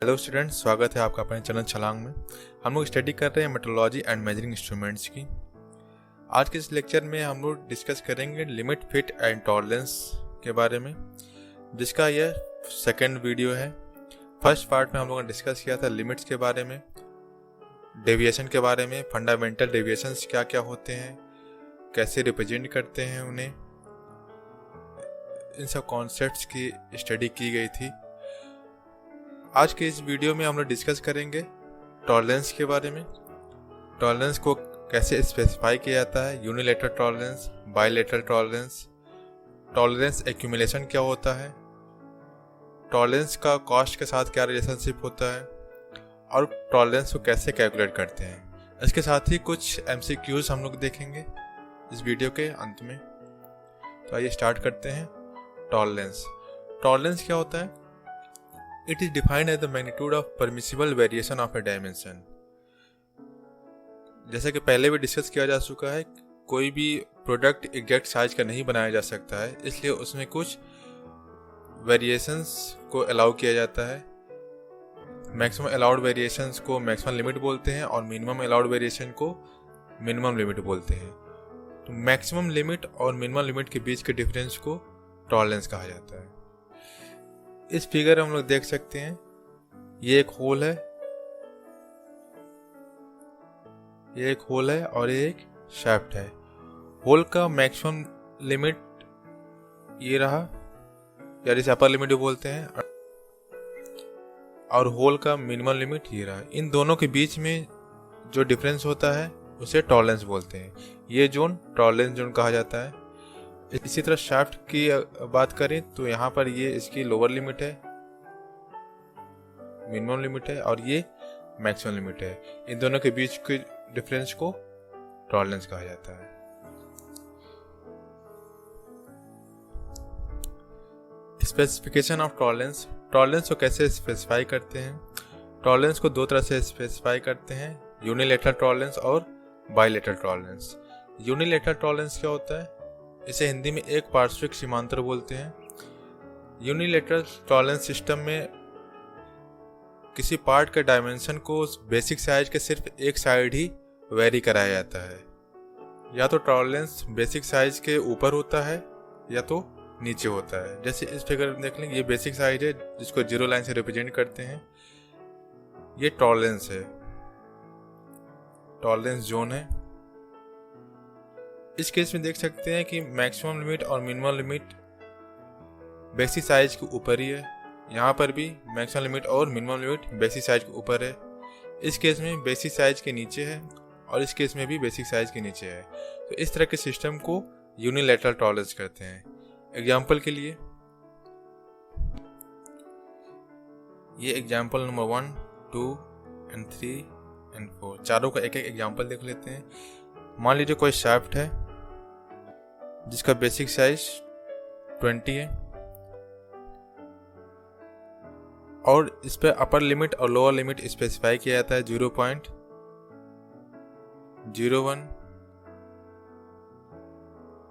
Hello students, स्वागत है आपका अपने चैनल छलांग में। हम लोग स्टडी कर रहे हैं मेट्रोलॉजी एंड मेजरिंग इंस्ट्रूमेंट्स की। आज के इस लेक्चर में हम लोग डिस्कस करेंगे लिमिट, फिट एंड टॉलरेंस के बारे में, जिसका यह सेकंड वीडियो है। फर्स्ट पार्ट में हम लोगों ने डिस्कस किया था लिमिट्स के बारे में, डेविएशन के बारे में, फंडामेंटल डेविएशंस क्या क्या होते हैं, कैसे रिप्रेजेंट करते हैं उन्हें, इन सब कॉन्सेप्ट्स की स्टडी की गई थी। आज के इस वीडियो में हम लोग डिस्कस करेंगे टॉलरेंस के बारे में। टॉलरेंस को कैसे स्पेसिफाई किया जाता है, unilateral tolerance, bilateral tolerance, tolerance accumulation क्या होता है, टॉलरेंस का कॉस्ट के साथ क्या रिलेशनशिप होता है, और टॉलरेंस को कैसे कैलकुलेट करते हैं। इसके साथ ही कुछ MCQs हम लोग देखेंगे इस वीडियो के अंत में। तो आइए स्टार्ट करते हैं। टॉलरेंस क्या होता है? It is defined as the magnitude of permissible variation of a dimension। जैसे कि पहले भी डिस्कस किया जा चुका है, कोई भी प्रोडक्ट एग्जैक्ट साइज का नहीं बनाया जा सकता है, इसलिए उसमें कुछ वेरिएशंस को अलाउ किया जाता है। मैक्सिमम अलाउड वेरिएशंस को मैक्सिमम लिमिट बोलते हैं और मिनिमम अलाउड वेरिएशन को मिनिमम लिमिट बोलते हैं। तो मैक्सिमम लिमिट और मिनिमम लिमिट के बीच के डिफरेंस को टॉलरेंस कहा जाता है। इस फिगर हम लोग देख सकते हैं, ये एक होल है, और ये एक शाफ्ट है। होल का मैक्सिमम लिमिट ये रहा, या इसे अपर लिमिट भी बोलते हैं, और होल का मिनिमम लिमिट ये रहा। इन दोनों के बीच में जो डिफरेंस होता है उसे टॉलरेंस बोलते हैं। ये जोन टॉलरेंस जोन कहा जाता है। इसी तरह शाफ्ट की बात करें तो यहाँ पर ये इसकी लोअर लिमिट है, मिनिमम लिमिट है, और ये मैक्सिमम लिमिट है। इन दोनों के बीच के डिफरेंस को टॉलरेंस कहा जाता है। स्पेसिफिकेशन ऑफ टॉलरेंस को कैसे स्पेसिफाई करते हैं? टॉलरेंस को दो तरह से स्पेसिफाई करते हैं, यूनिलेटरल टॉलरेंस और बाइलेटरल टॉलरेंस। यूनिलेटरल टॉलरेंस क्या होता है? इसे हिंदी में एक पार्श्विक सीमांतर बोलते हैं। यूनिलेटरल टॉलरेंस सिस्टम में किसी पार्ट के डायमेंशन को बेसिक साइज के सिर्फ एक साइड ही वेरी कराया जाता है। या तो टॉलरेंस बेसिक साइज के ऊपर होता है या तो नीचे होता है। जैसे इस फिगर में देख लें, ये बेसिक साइज है जिसको जीरो लाइन से रिप्रेजेंट करते हैं। ये टॉलरेंस है, टॉलरेंस जोन है। इस केस में देख सकते हैं कि मैक्सिमम लिमिट और मिनिमम लिमिट बेसिक साइज के ऊपर ही है। यहाँ पर भी मैक्सिमम लिमिट और मिनिमम लिमिट बेसिक साइज के ऊपर है। इस केस में बेसिक साइज के नीचे है, और इस केस में भी बेसिक साइज के नीचे है। तो इस तरह के सिस्टम को यूनिलेटरल टॉलरेंस कहते हैं। एग्जाम्पल के लिए ये एग्जाम्पल नंबर 1, 2 एंड 3 एंड 4, चारों का एक एक एग्जाम्पल देख लेते हैं। मान लीजिए कोई शाफ्ट है जिसका बेसिक साइज 20 है, और इस पे अपर लिमिट और लोअर लिमिट स्पेसिफाई किया जाता है 0.01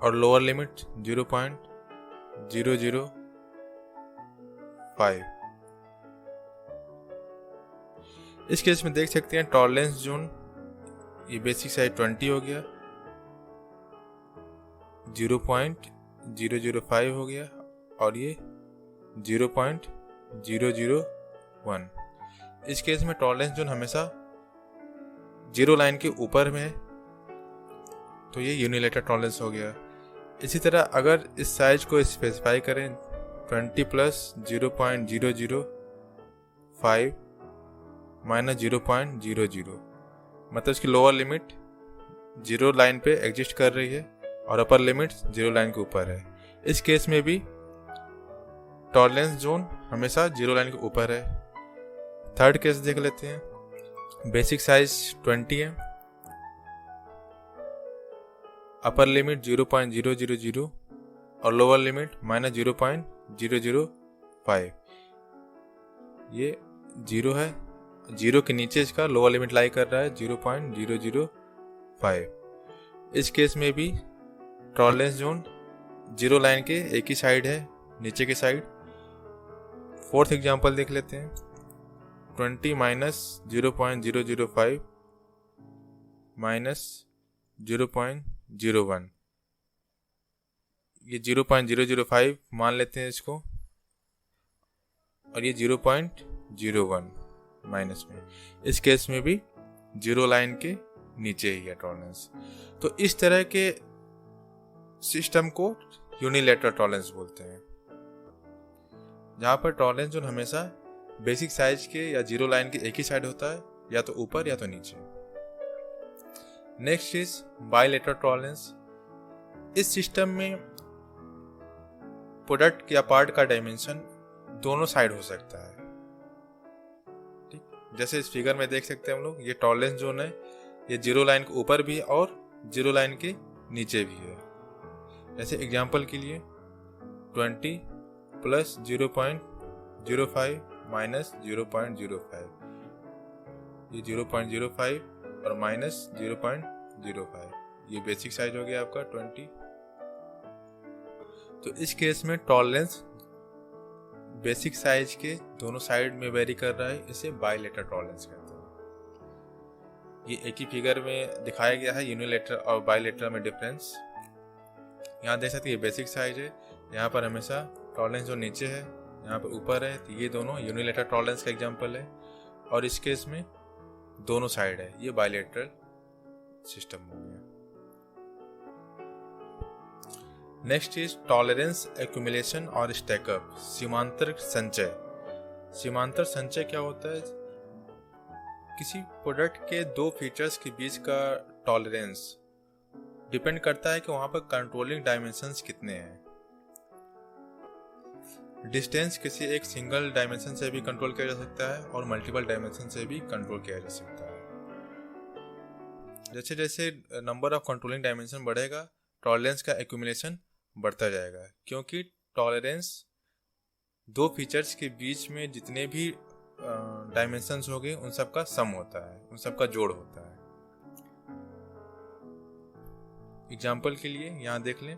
और लोअर लिमिट 0.005। इस केस में देख सकते हैं टॉलरेंस जोन, ये बेसिक साइज 20 हो गया, 0.005 हो गया, और ये 0.001। इस केस में टॉलरेंस जोन हमेशा जीरो लाइन के ऊपर में है, तो ये यूनिलेटरल टॉलरेंस हो गया। इसी तरह अगर इस साइज को स्पेसिफाई करें 20 प्लस 0.005 माइनस 0.00, मतलब इसकी लोअर लिमिट जीरो लाइन पे एग्जिस्ट कर रही है और अपर लिमिट जीरो लाइन के ऊपर है। इस केस में भी टॉलरेंस जोन हमेशा जीरो लाइन के ऊपर है। थर्ड केस देख लेते हैं। बेसिक साइज 20 है, अपर लिमिट 0.000 और लोअर लिमिट माइनस 0.005। ये 0 है, 0 के नीचे इसका लोअर लिमिट लाई कर रहा है 0.005। इस केस में भी टॉलरेंस जोन जीरो लाइन के एक ही साइड है, नीचे की साइड। फोर्थ एग्जांपल देख लेते हैं। 20 माइनस 0.005 माइनस 0.01, ये 0.005 मान लेते हैं इसको, और ये 0.01 माइनस में। इस केस में भी जीरो लाइन के नीचे ही है टॉलरेंस। तो इस तरह के सिस्टम को यूनिलैटरल टॉलरेंस बोलते हैं, जहाँ पर टॉलरेंस जो हमेशा बेसिक साइज के या जीरो लाइन के एक ही साइड होता है, या तो ऊपर या तो नीचे। Next is bilateral tolerance. इस सिस्टम में प्रोडक्ट या पार्ट का डायमेंशन दोनों साइड हो सकता है। ठीक, जैसे इस फिगर में देख सकते हैं हम लोग, ये टॉलरेंस जोन है, ये जीरो लाइन के ऊपर भी है और जीरो लाइन के नीचे भी है। जैसे एग्जांपल के लिए 20 प्लस 0.05 माइनस 0.05, ये 0.05 और माइनस 0.05, ये बेसिक साइज हो गया आपका 20। तो इस केस में टॉलरेंस बेसिक साइज के दोनों साइड में वेरी कर रहा है, इसे बाइलेटरल टॉलरेंस कहते हैं। ये एक ही फिगर में दिखाया गया है यूनिलैटरल और बाइलेटरल में डिफरेंस। यहाँ देख सकते हैं ये बेसिक साइज है, यहाँ पर हमेशा टॉलरेंस जो नीचे है यहाँ पर ऊपर है, तो ये दोनों यूनिलैटरल टॉलरेंस का एग्जांपल है। और इस केस में दोनों साइड है, ये बाइलेटरल सिस्टम हो गया। नेक्स्ट इज टॉलरेंस एक्यूमुलेशन और स्टैकअप, सीमांतर संचय। सीमांतर संचय क्या होता है? किसी प्रोडक्ट के दो फीचर्स के बीच का टॉलरेंस डिपेंड करता है कि वहां पर कंट्रोलिंग डायमेंशंस कितने हैं। डिस्टेंस किसी एक सिंगल डायमेंशन से भी कंट्रोल किया जा सकता है और मल्टीपल डायमेंशन से भी कंट्रोल किया जा सकता है। जैसे जैसे नंबर ऑफ कंट्रोलिंग डायमेंशन बढ़ेगा, टॉलरेंस का एक्यूमुलेशन बढ़ता जाएगा, क्योंकि टॉलरेंस दो फीचर्स के बीच में जितने भी डायमेंशंस होंगे उन सब का सम होता है, उन सब का जोड़ होता है। एग्जाम्पल के लिए यहाँ देख लें,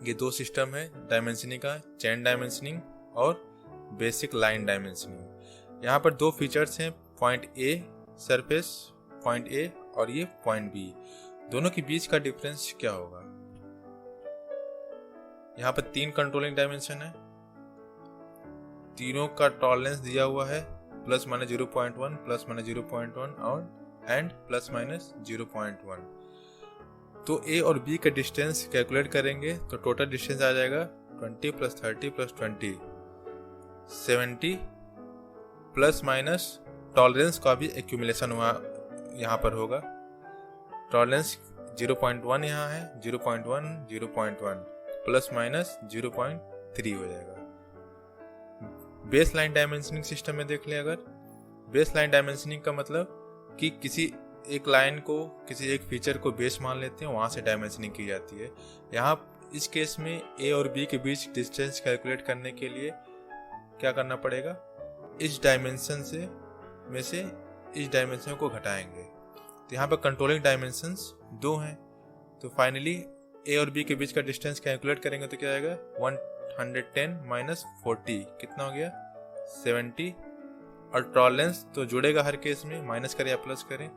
ये दो सिस्टम है डायमेंशनिंग का, चेन डायमेंशनिंग और बेसिक लाइन डायमेंशनिंग। यहाँ पर दो फीचर्स हैं, point a surface, point A और ये पॉइंट बी, दोनों के बीच का डिफरेंस क्या होगा? यहाँ पर तीन कंट्रोलिंग डायमेंशन है, तीनों का टॉलरेंस दिया हुआ है प्लस माइनस 0.1, प्लस माइनस 0.1 और एंड प्लस माइनस 0.1। तो ए और बी का डिस्टेंस कैलकुलेट करेंगे तो टोटल डिस्टेंस आ जाएगा 20 plus 30 plus 20 70, plus minus tolerance का भी एक्यूमुलेशन हुआ यहाँ पर होगा। टॉलरेंस 0.1 यहाँ है, 0.1 0.1 प्लस माइनस 0.3 हो जाएगा। बेस लाइन डायमेंशनिंग सिस्टम में देख लें, अगर बेस लाइन डायमेंशनिंग का मतलब कि किसी एक लाइन को, किसी एक फीचर को बेस मान लेते हैं, वहां से डायमेंशनिंग की जाती है। यहाँ इस केस में ए और बी के बीच डिस्टेंस कैलकुलेट करने के लिए क्या करना पड़ेगा? इस डायमेंशन में से इस डायमेंशन को घटाएंगे। तो यहाँ पर कंट्रोलिंग डायमेंशंस दो हैं, तो फाइनली ए और बी के बीच का डिस्टेंस कैलकुलेट करेंगे तो क्या आएगा? 110 माइनस 40 कितना हो गया? 70। और टॉलरेंस तो जुड़ेगा हर केस में, माइनस करें या प्लस करें,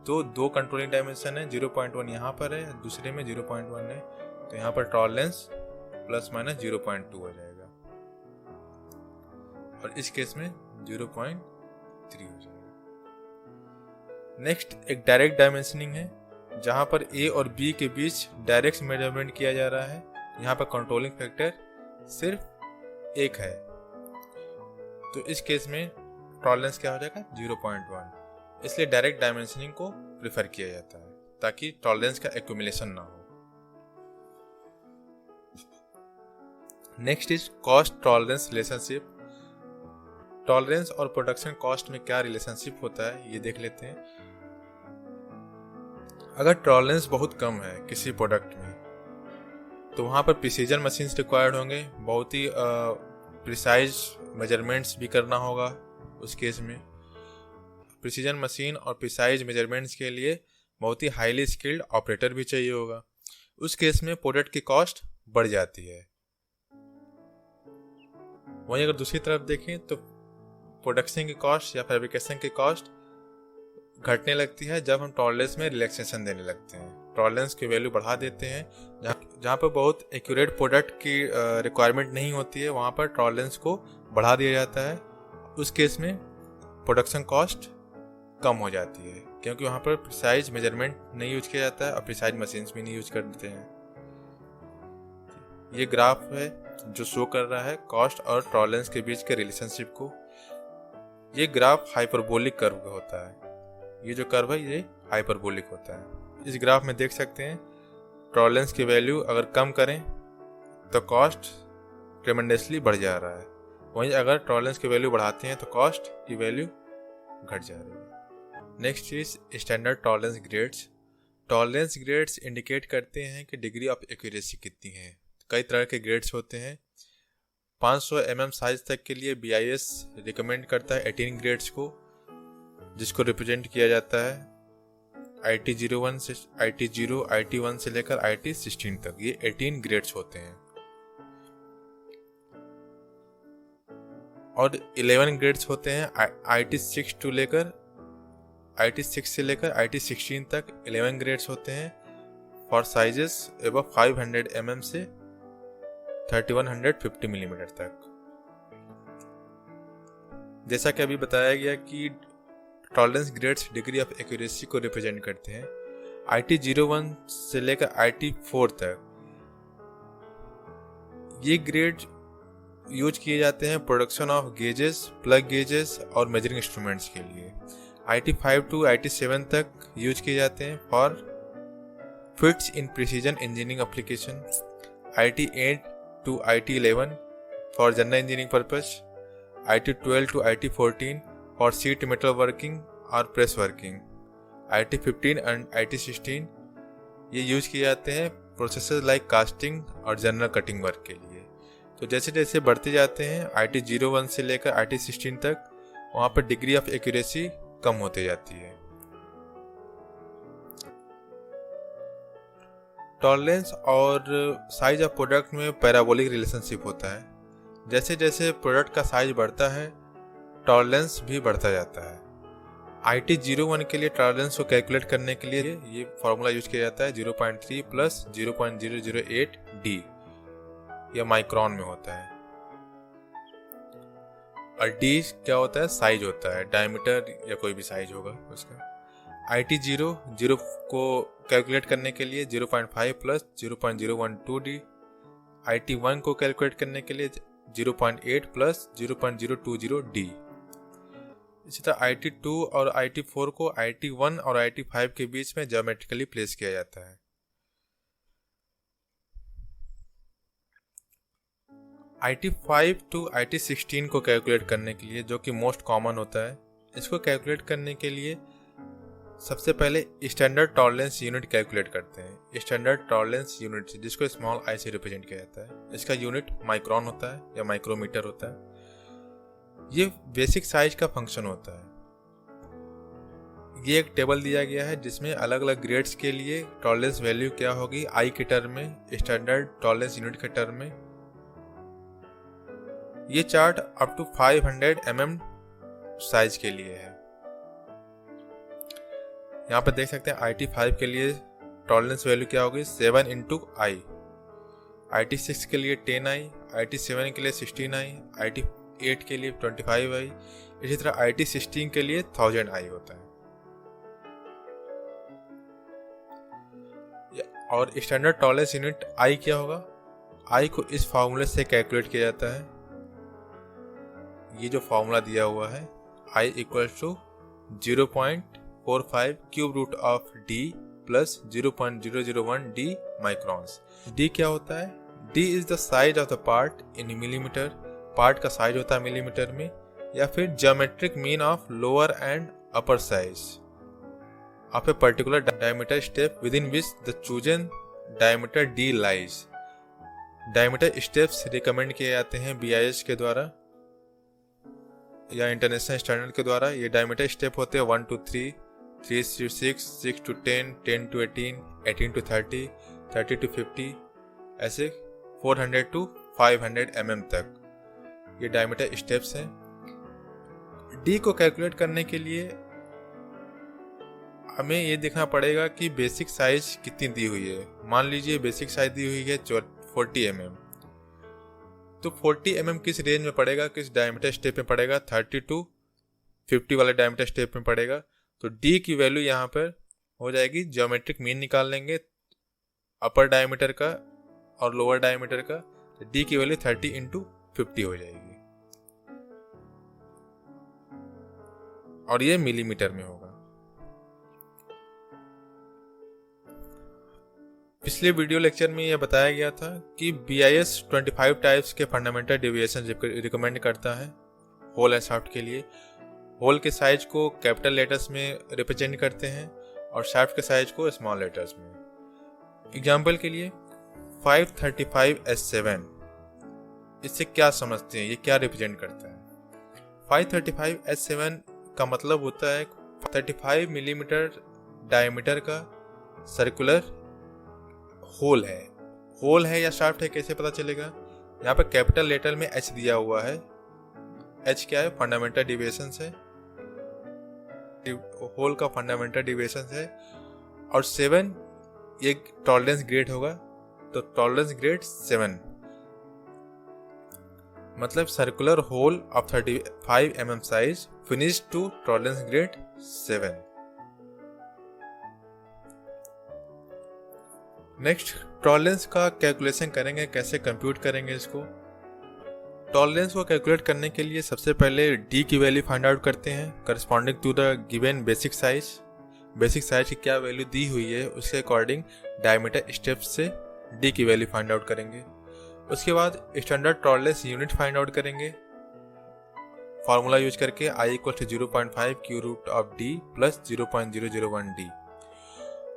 तो दो कंट्रोलिंग डायमेंशन है, 0.1 यहाँ पर है, दूसरे में 0.1 है, तो यहाँ पर टॉलरेंस प्लस माइनस 0.2 हो जाएगा और इस केस में 0.3 हो जाएगा। नेक्स्ट एक डायरेक्ट डायमेंशनिंग है, जहां पर ए और बी के बीच डायरेक्ट मेजरमेंट किया जा रहा है। यहाँ पर कंट्रोलिंग फैक्टर सिर्फ एक है, तो इस केस में टॉलरेंस क्या हो जाएगा? 0.1। इसलिए डायरेक्ट डायमेंशनिंग को प्रेफर किया जाता है ताकि टॉलरेंस का एक्यूमुलेशन ना हो। Next is cost tolerance relationship. Tolerance और प्रोडक्शन कॉस्ट में क्या रिलेशनशिप होता है ये देख लेते हैं। अगर टॉलरेंस बहुत कम है किसी प्रोडक्ट में, तो वहां पर प्रिसीजन मशीन्स रिक्वायर्ड होंगे, बहुत ही प्रिसाइज मेजरमेंट्स भी करना होगा। उस केस में प्रिसीजन मशीन और प्रिसाइज मेजरमेंट्स के लिए बहुत ही हाईली स्किल्ड ऑपरेटर भी चाहिए होगा। उस केस में प्रोडक्ट की कॉस्ट बढ़ जाती है। वहीं अगर दूसरी तरफ देखें तो प्रोडक्शन की कॉस्ट या फैब्रिकेशन की कॉस्ट घटने लगती है जब हम टॉलरेंस में रिलैक्सेशन देने लगते हैं, टॉलरेंस की वैल्यू बढ़ा देते हैं। जहाँ पर बहुत एक्यूरेट प्रोडक्ट की रिक्वायरमेंट नहीं होती है वहाँ पर टॉलरेंस को बढ़ा दिया जाता है। उस केस में प्रोडक्शन कॉस्ट कम हो जाती है क्योंकि वहाँ पर प्रिसाइज मेजरमेंट नहीं यूज किया जाता है और प्रिसाइज मशीन्स भी नहीं यूज करते हैं। ये ग्राफ है जो शो कर रहा है कॉस्ट और टॉलरेंस के बीच के रिलेशनशिप को। ये ग्राफ हाइपरबोलिक कर्व का होता है, ये जो कर्व है ये हाइपरबोलिक होता है। इस ग्राफ में देख सकते हैं टॉलरेंस की वैल्यू अगर कम करें तो कॉस्ट ट्रेमेंडसली बढ़ जा रहा है, वहीं अगर टॉलरेंस की वैल्यू बढ़ाते हैं तो कॉस्ट की वैल्यू घट जा रही है। Next is standard tolerance grades. Tolerance grades indicate करते हैं कि डिग्री ऑफ एक्यूरेसी कितनी है। कई तरह के ग्रेड्स होते हैं। 500 mm साइज तक के लिए BIS रिकमेंड करता है 18 ग्रेड्स को, जिसको रिप्रेजेंट किया जाता है IT01 से IT0, IT1 से लेकर IT16 तक। ये 18 ग्रेड्स होते हैं। और 11 ग्रेड्स होते हैं IT6 से लेकर IT16 तक 11 ग्रेड्स होते हैं फॉर साइजेस एबव 500 mm से 3150 मिलीमीटर तक। जैसा कि अभी बताया गया कि tolerance grades degree of accuracy को रिप्रेजेंट करते हैं। IT01 से लेकर IT4 तक ये ग्रेड यूज किए जाते हैं production of gauges, plug gauges और मेजरिंग इंस्ट्रूमेंट्स के लिए। IT5 टू IT7 तक यूज किए जाते हैं for fits in precision engineering application. IT8 to IT11 for general engineering purpose. IT12 to IT14 for sheet metal working और press working. IT15 and IT16 ये use किए जाते हैं प्रोसेसेस लाइक कास्टिंग और जनरल कटिंग वर्क के लिए। तो जैसे जैसे बढ़ते जाते हैं IT01 से लेकर IT16 तक, वहाँ पर डिग्री ऑफ एक्यूरेसी कम होती जाती है। टॉलरेंस और साइज ऑफ प्रोडक्ट में पैराबोलिक रिलेशनशिप होता है। जैसे जैसे प्रोडक्ट का साइज बढ़ता है टॉलरेंस भी बढ़ता जाता है। IT01 के लिए टॉलरेंस को कैलकुलेट करने के लिए ये फॉर्मूला यूज किया जाता है 0.3 प्लस 0.008 D, यह माइक्रोन में होता है। और D क्या होता है? साइज होता है, डायमीटर या कोई भी साइज होगा उसका। IT0 को कैलकुलेट करने के लिए 0.5 प्लस 0.012 D। IT1 को कैलकुलेट करने के लिए 0.8 प्लस 0.020 D। इसी तरह IT2 और IT4 को IT1 और IT5 के बीच में ज्योमेट्रिकली प्लेस किया जाता है। IT5 टू IT16 को कैलकुलेट करने के लिए, जो कि मोस्ट कॉमन होता है, इसको कैलकुलेट करने के लिए सबसे पहले स्टैंडर्ड टॉलरेंस यूनिट कैलकुलेट करते हैं। स्टैंडर्ड टॉलरेंस यूनिट जिसको स्मॉल आई से रिप्रेजेंट किया जाता है, इसका यूनिट माइक्रोन होता है या माइक्रोमीटर होता है। ये बेसिक साइज का फंक्शन होता है। ये एक टेबल दिया गया है जिसमें अलग अलग ग्रेड्स के लिए टॉलरेंस वैल्यू क्या होगी आई के टर्म में, स्टैंडर्ड टॉलरेंस यूनिट के टर्म में। ये chart up to 500 mm size के लिए है। यहाँ पर देख सकते हैं IT5 के लिए टॉलरेंस वैल्यू क्या होगी 7 इंटू आई, IT6 के लिए 10i, IT7 के लिए 16i, IT8 के लिए 25i, इसी तरह IT16 के लिए 1000i होता है। और स्टैंडर्ड टॉलरेंस यूनिट आई क्या होगा? आई को इस फॉर्मूले से कैलकुलेट किया जाता है। ये जो फॉर्मूला दिया हुआ है I equals to 0.45 cube root of D plus 0.001 D microns. D क्या होता है? D is the size of the part in millimetre. Part का साइज होता है मिलीमीटर में, या फिर geometric mean of lower and upper size of a particular diameter step within which the chosen diameter D lies. Diameter steps recommend किए जाते हैं BIS के द्वारा या इंटरनेशनल स्टैंडर्ड के द्वारा। ये डायमीटर स्टेप होते हैं 1 to 3, 3 to 6, 6 to 10, 10 to 18, 18 to 30, 30 to 50, ऐसे 400 to 500 mm तक ये डायमीटर स्टेप्स हैं। डी को कैलकुलेट करने के लिए हमें ये देखना पड़ेगा कि बेसिक साइज कितनी दी हुई है। मान लीजिए बेसिक साइज दी हुई है 40 mm, तो 40 mm किस रेंज में पड़ेगा, किस डायमीटर स्टेप में पड़ेगा, 30 to 50 वाले डायमीटर स्टेप में पड़ेगा। तो डी की वैल्यू यहाँ पर हो जाएगी, ज्योमेट्रिक मीन निकाल लेंगे अपर डायमीटर का और लोअर डायमीटर का, तो डी की वैल्यू 30 into 50 हो जाएगी और ये मिलीमीटर में होगा। पिछले वीडियो लेक्चर में यह बताया गया था कि BIS 25 टाइप्स के फंडामेंटल डेविएशन रिकमेंड करता है होल एंड शाफ्ट के लिए। होल के साइज को कैपिटल लेटर्स में रिप्रेजेंट करते हैं और शाफ्ट के साइज को स्मॉल लेटर्स में। एग्जाम्पल के लिए 535S7, इससे क्या समझते हैं, ये क्या रिप्रेजेंट करता है। 535S7 का मतलब होता है 35 मिलीमीटर डायमीटर का सर्कुलर होल है या शाफ्ट है, कैसे पता चलेगा। यहाँ पे कैपिटल लेटर में H दिया हुआ है। H क्या है, फंडामेंटल डेविएशंस है, होल का फंडामेंटल डेविएशंस है। और 7 ये टॉलरेंस ग्रेड होगा, तो टॉलरेंस ग्रेड 7 मतलब circular hole of 35 mm size finish to tolerance grade 7। Next tolerance का कैलकुलेशन करेंगे, कैसे कंप्यूट करेंगे इसको। टॉलरेंस को कैलकुलेट करने के लिए सबसे पहले डी की वैल्यू फाइंड आउट करते हैं corresponding to the given basic size. Basic size की क्या वैल्यू दी हुई है उसके अकॉर्डिंग डायमीटर स्टेप से डी की वैल्यू फाइंड आउट करेंगे। उसके बाद standard tolerance unit find out करेंगे फार्मूला यूज करके, I = 0.5 cube root of D plus 0.001 D.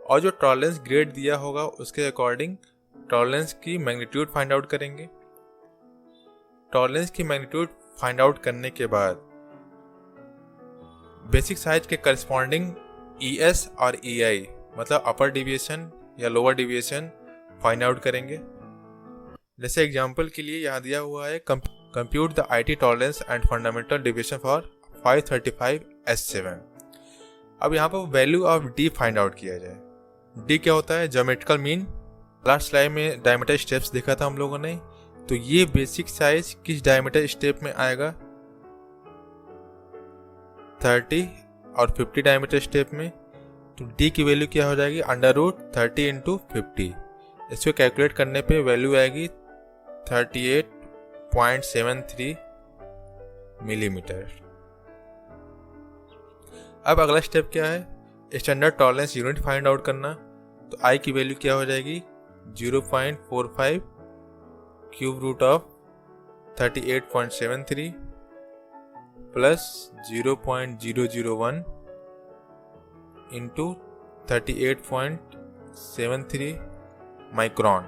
और जो टॉलरेंस ग्रेड दिया होगा उसके अकॉर्डिंग टॉलरेंस की मैग्नीट्यूड फाइंड आउट करेंगे। टॉलरेंस की मैग्नीट्यूड फाइंड आउट करने के बाद बेसिक साइज के करस्पॉन्डिंग ES और EI मतलब अपर डेविएशन या लोअर डेविएशन फाइंड आउट करेंगे। जैसे एग्जांपल के लिए यहाँ दिया हुआ है compute the IT tolerance and fundamental deviation for 535S7। अब यहाँ पर value of D find out किया जाए। D क्या होता है, ज्योमेट्रिकल मीन। लास्ट स्लाइड में डायमीटर स्टेप्स देखा था हम लोगों ने, तो ये बेसिक साइज किस डायमीटर स्टेप में आएगा, 30 और 50 डायमीटर स्टेप में। तो D की वैल्यू क्या हो जाएगी, √30 into 50। इसको कैलकुलेट करने पे वैल्यू आएगी 38.73 मिलीमीटर। अब अगला स्टेप क्या है, standard tolerance unit find out करना। तो I की वैल्यू क्या हो जाएगी, 0.45 cube root of 38.73 plus 0.001 into 38.73 micron.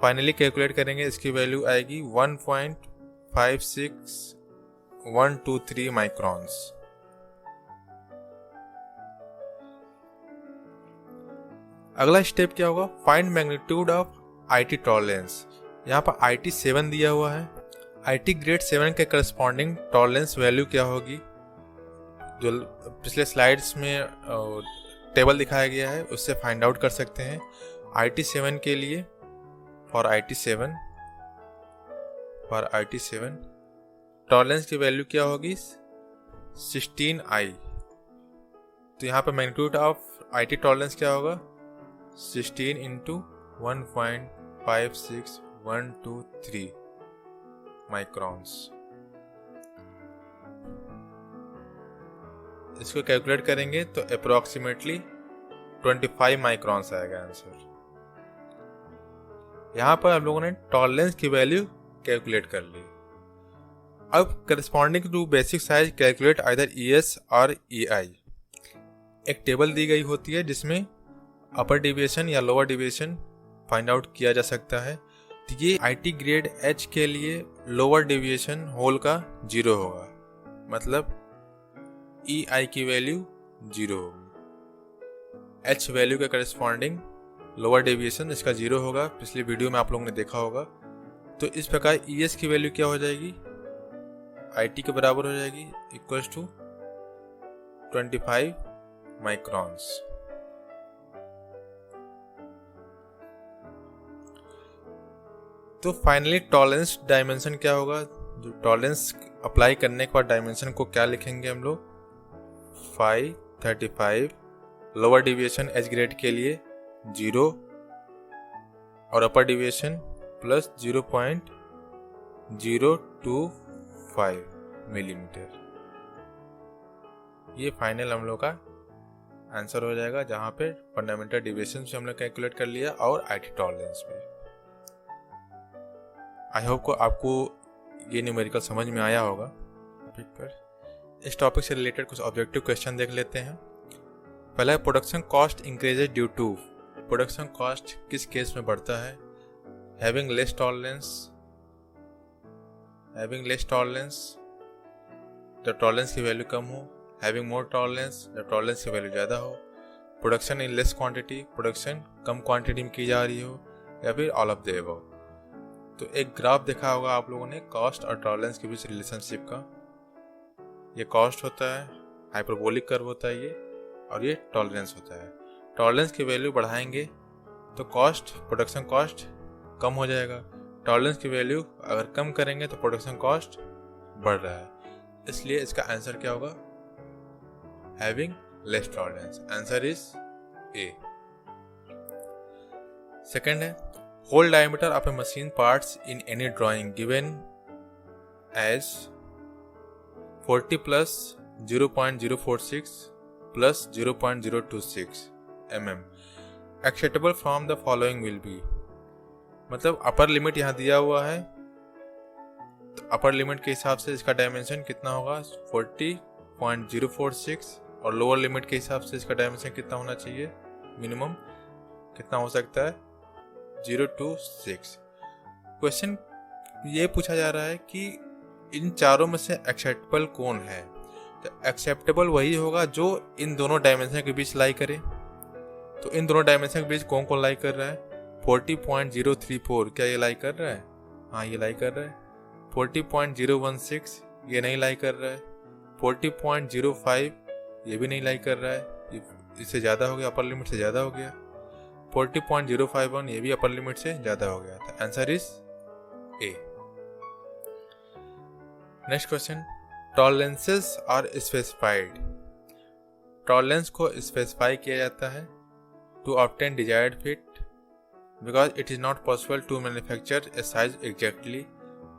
Finally calculate करेंगे, इसकी वैल्यू आएगी 1.56123 माइक्रोन्स। अगला स्टेप क्या होगा, find magnitude of IT tolerance. यहाँ पर IT 7 दिया हुआ है। IT ग्रेड 7 के करस्पॉन्डिंग टॉलरेंस वैल्यू क्या होगी, जो पिछले स्लाइड्स में टेबल दिखाया गया है उससे फाइंड आउट कर सकते हैं। IT 7 के लिए फॉर IT 7 टॉलरेंस की वैल्यू क्या होगी, 16I। तो यहाँ पर मैग्नीट्यूड ऑफ IT टॉलरेंस क्या होगा, 16 into 1.56123 माइक्रोन्स। इसको कैलकुलेट करेंगे तो अप्रोक्सीमेटली 25 माइक्रोन्स आएगा आंसर। यहां पर हम लोगों ने टॉलरेंस की वैल्यू कैलकुलेट कर ली। अब corresponding to basic size calculate either ES और EI। एक टेबल दी गई होती है जिसमें अपर डेविएशन या लोअर डेविएशन फाइंड आउट किया जा सकता है। तो ये IT ग्रेड H के लिए लोअर डेविएशन होल का 0 होगा, मतलब EI की वैल्यू 0 होगी। H वैल्यू के करस्पॉन्डिंग लोअर डेविएशन इसका 0 होगा, पिछली वीडियो में आप लोगों ने देखा होगा। तो इस प्रकार ES की वैल्यू क्या हो जाएगी, IT के बराबर हो जाएगी इक्वल्स टू 25 माइक्रॉन्स। तो फाइनली टॉलरेंस डायमेंशन क्या होगा, जो टॉलरेंस अप्लाई करने के बाद डायमेंशन को क्या लिखेंगे हम लोग, 535 लोअर डिविएशन एज ग्रेड के लिए 0 और अपर डिविएशन प्लस 0.025 मिलीमीटर। ये फाइनल हम लोग का आंसर हो जाएगा, जहाँ पे फंडामेंटल डिविएशन से हमने कैलकुलेट कर लिया और IT टॉलरेंस भी। आई होप को आपको ये न्यूमेरिकल समझ में आया होगा। इस टॉपिक से रिलेटेड कुछ ऑब्जेक्टिव क्वेश्चन देख लेते हैं। पहला है production cost increases due to, production cost किस केस में बढ़ता है, having less tolerance, the tolerance की वैल्यू कम हो, having more tolerance, the tolerance की वैल्यू ज़्यादा हो, production in less quantity, production कम क्वांटिटी में की जा रही हो, या फिर ऑल ऑफ द अबव। तो एक ग्राफ देखा होगा आप लोगों ने कॉस्ट और टॉलरेंस के बीच रिलेशनशिप का। ये कॉस्ट होता है, हाइपरबोलिक कर्व होता है ये, और ये टॉलरेंस होता है। टॉलरेंस की वैल्यू बढ़ाएंगे तो कॉस्ट, प्रोडक्शन कॉस्ट कम हो जाएगा। टॉलरेंस की वैल्यू अगर कम करेंगे तो प्रोडक्शन कॉस्ट बढ़ रहा है, इसलिए इसका आंसर क्या होगा, having less tolerance. Answer is A. Second है hole diameter of a machine parts in any drawing given as 40 plus 0.046 plus 0.026 mm acceptable from the following will be. मतलब अपर लिमिट यहाँ दिया हुआ है, तो अपर लिमिट के हिसाब से इसका डायमेंशन कितना होगा 40.046, और लोअर लिमिट के हिसाब से इसका डायमेंशन कितना होना चाहिए, मिनिमम कितना हो सकता है 0 to 6। क्वेश्चन ये पूछा जा रहा है कि इन चारों में से एक्सेप्टेबल कौन है। तो एक्सेप्टेबल वही होगा जो इन दोनों डायमेंशन के बीच लाई करे। तो इन दोनों डायमेंशन के बीच कौन कौन लाई कर रहा है, 40.034 क्या ये लाई कर रहा है, हाँ ये लाई कर रहा है। 40.016 ये नहीं लाई कर रहा है। 40.05 ये भी नहीं लाई कर रहा है, इससे ज़्यादा हो गया, अपर लिमिट से ज़्यादा हो गया। 40.051 ये भी अपर लिमिट से ज़्यादा हो गया था। Answer is A. Next question, tolerances are specified. Tolerance को स्पेसिफाई किया जाता है to obtain desired fit because it is not possible to manufacture a size exactly,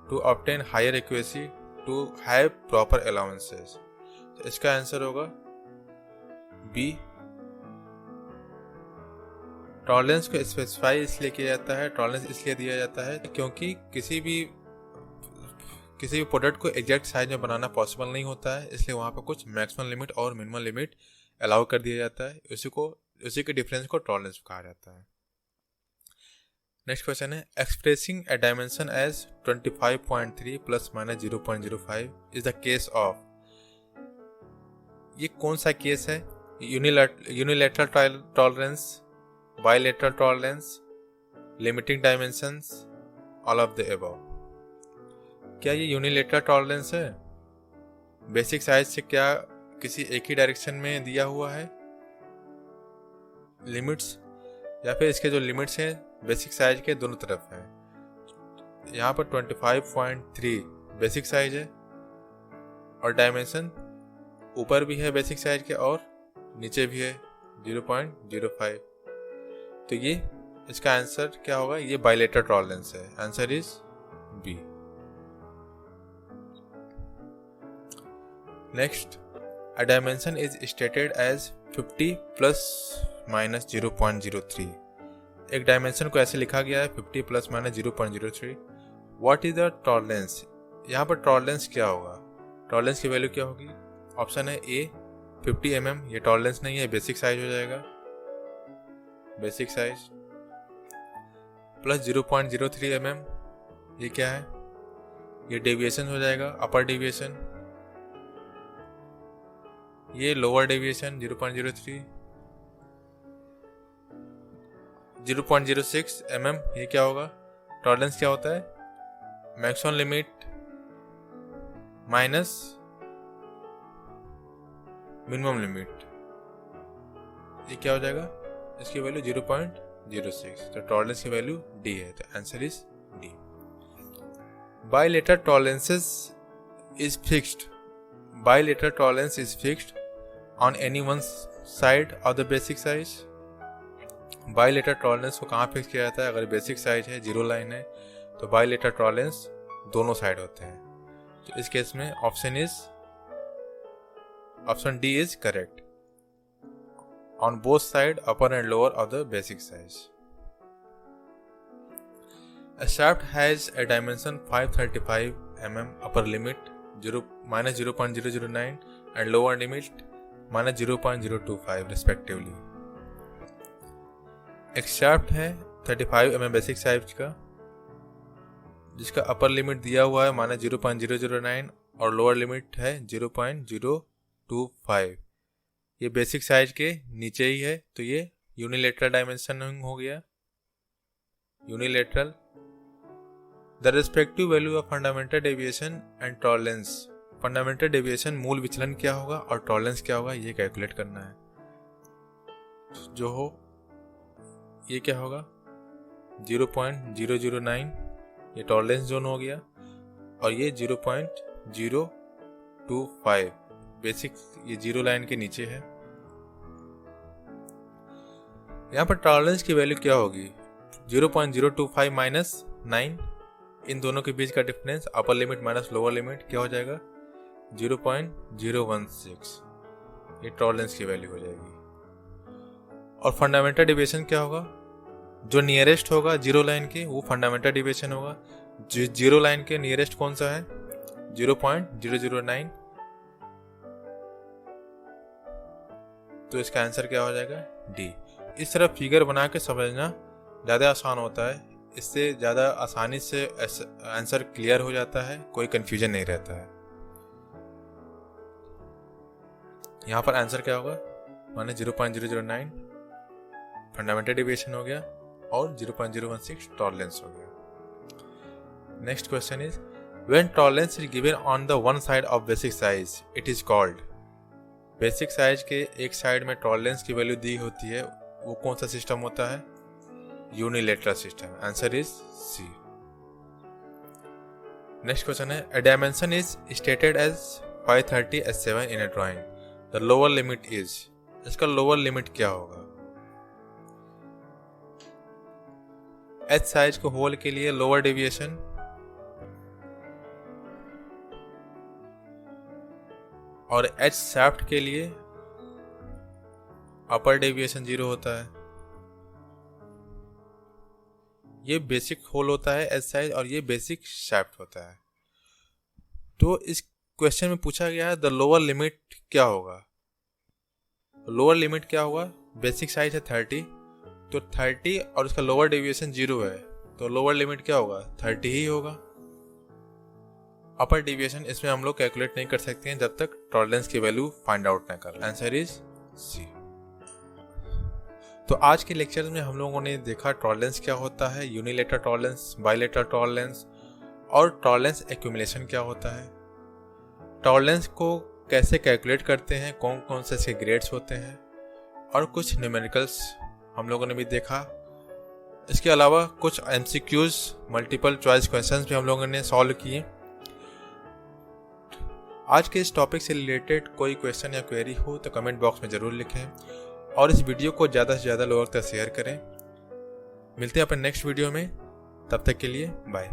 to obtain higher accuracy, to have proper allowances. तो इसका answer होगा B. Tolerance को specify इसलिए किया जाता है, टॉलरेंस इसलिए दिया जाता है क्योंकि किसी भी प्रोडक्ट को एग्जैक्ट साइज में बनाना पॉसिबल नहीं होता है, इसलिए वहाँ पर कुछ मैक्सिमम लिमिट और मिनिमम लिमिट अलाउ कर दिया जाता है। उसी के डिफरेंस को टॉलरेंस कहा जाता है। नेक्स्ट क्वेश्चन है expressing a dimension as 25.3 plus minus 0.05 is the case of. ये कौन सा केस है, unilateral tolerance, bilateral tolerance, limiting dimensions, all of the above. क्या ये यूनिलैटरल टॉलरेंस है, बेसिक साइज से क्या किसी एक ही डायरेक्शन में दिया हुआ है लिमिट्स, या फिर इसके जो लिमिट्स हैं बेसिक साइज के दोनों तरफ हैं। यहाँ पर 25.3 बेसिक साइज है और डायमेंशन ऊपर भी है बेसिक साइज के और नीचे भी है 0.05। तो ये इसका आंसर क्या होगा, ये बाइलेटरल टॉलरेंस है। Answer is B. Next, a dimension is stated as 50 plus minus 0.03। एक डायमेंशन को ऐसे लिखा गया है 50 plus minus 0.03। What is the tolerance. यहाँ पर टॉलरेंस क्या होगा, टॉलरेंस की वैल्यू क्या होगी। ऑप्शन है ए 50 mm, ये टॉलरेंस नहीं है, बेसिक साइज हो जाएगा, बेसिक साइज प्लस 0.03 mm, ये क्या है, ये डेविएशन हो जाएगा, अपर डेविएशन। ये लोअर डेविएशन 0.03, 0.06 mm, ये क्या होगा, टॉलरेंस क्या होता है, maximum limit minus minimum limit, ये क्या हो जाएगा, इसकी वैल्यू 0.06, तो टॉलरेंस की वैल्यू डी है, तो answer is D. Bilateral tolerances is fixed, bilateral tolerance is fixed on any one side of the basic size. Bilateral tolerance को कहाँ फिक्स किया जाता है, अगर बेसिक साइज है, जीरो लाइन है, तो बाइलेटरल टॉलरेंस दोनों साइड होते हैं, तो इस केस में option D is correct, on both side upper and lower of the basic size. A shaft has a dimension 535 mm upper limit minus 0.009 and lower limit minus 0.025 respectively. एक shaft है 35 mm basic size का, जिसका upper limit दिया हुआ है minus 0.009 और lower limit है 0.025। ये बेसिक साइज के नीचे ही है, तो ये यूनिलेटरल डायमेंशन हो गया। Unilateral the respective value of fundamental deviation and tolerance, fundamental deviation मूल विचलन क्या होगा और टॉलरेंस क्या होगा, ये कैलकुलेट करना है। जो हो ये क्या होगा 0.009, ये टॉलरेंस जोन हो गया, और ये 0.025 बेसिक, ये जीरो लाइन के नीचे है। यहाँ पर टॉलरेंस की वैल्यू क्या होगी 0.025 माइनस 9, इन दोनों के बीच का difference upper limit minus lower limit क्या हो जाएगा 0.016, ये टॉलरेंस की वैल्यू हो जाएगी। और फंडामेंटल डेविएशन क्या होगा, जो नियरेस्ट होगा जीरो लाइन के वो फंडामेंटल डेविएशन होगा। जीरो लाइन के नियरेस्ट कौन सा है 0.009, तो इसका आंसर क्या हो जाएगा डी। इस तरह फिगर बना के समझना ज़्यादा आसान होता है, इससे ज़्यादा आसानी से आंसर क्लियर हो जाता है, कोई कंफ्यूजन नहीं रहता है। यहाँ पर आंसर क्या होगा माने 0.009 फंडामेंटल डेविएशन हो गया और 0.016 टॉलरेंस हो गया। Next question is when tolerance is given on the one side of basic size it is called. Basic size के एक साइड में टॉलरेंस की वैल्यू दी होती है, वो कौन सा सिस्टम होता है unilateral system, answer is C. Next question है a dimension is stated as 530 S7 in a drawing, the lower limit is, इसका लोअर लिमिट क्या होगा। एच साइज को होल के लिए लोअर डेविएशन और एच शाफ्ट के लिए अपर डेविएशन 0 होता है। ये बेसिक होल होता है एच साइज और ये बेसिक शाफ्ट होता है। तो इस क्वेश्चन में पूछा गया है द लोअर लिमिट क्या होगा। लोअर लिमिट क्या होगा, बेसिक साइज है 30, तो 30 और इसका लोअर डेविएशन 0 है, तो लोअर लिमिट क्या होगा 30 ही होगा। अपर डेविएशन इसमें हम लोग कैलकुलेट नहीं कर सकते हैं जब तक टॉलरेंस की वैल्यू फाइंड आउट ना कर, आंसर इज सी। तो आज के लेक्चर में हम लोगों ने देखा टॉलरेंस क्या होता है, यूनिलेटरल टॉलरेंस, बाइलेटरल टॉलरेंस और टॉलरेंस एक्यूमुलेशन क्या होता है। टॉलरेंस को कैसे कैलकुलेट करते हैं, कौन कौन से इसके ग्रेड्स होते हैं, और कुछ न्यूमेरिकल्स हम लोगों ने भी देखा। इसके अलावा कुछ एमसीक्यूज मल्टीपल चॉइस क्वेश्चंस भी हम लोगों ने सॉल्व किए। आज के इस टॉपिक से रिलेटेड कोई क्वेश्चन या क्वेरी हो तो कमेंट बॉक्स में ज़रूर लिखें और इस वीडियो को ज़्यादा से ज़्यादा लोगों तक शेयर करें। मिलते हैं अपने नेक्स्ट वीडियो में, तब तक के लिए बाय।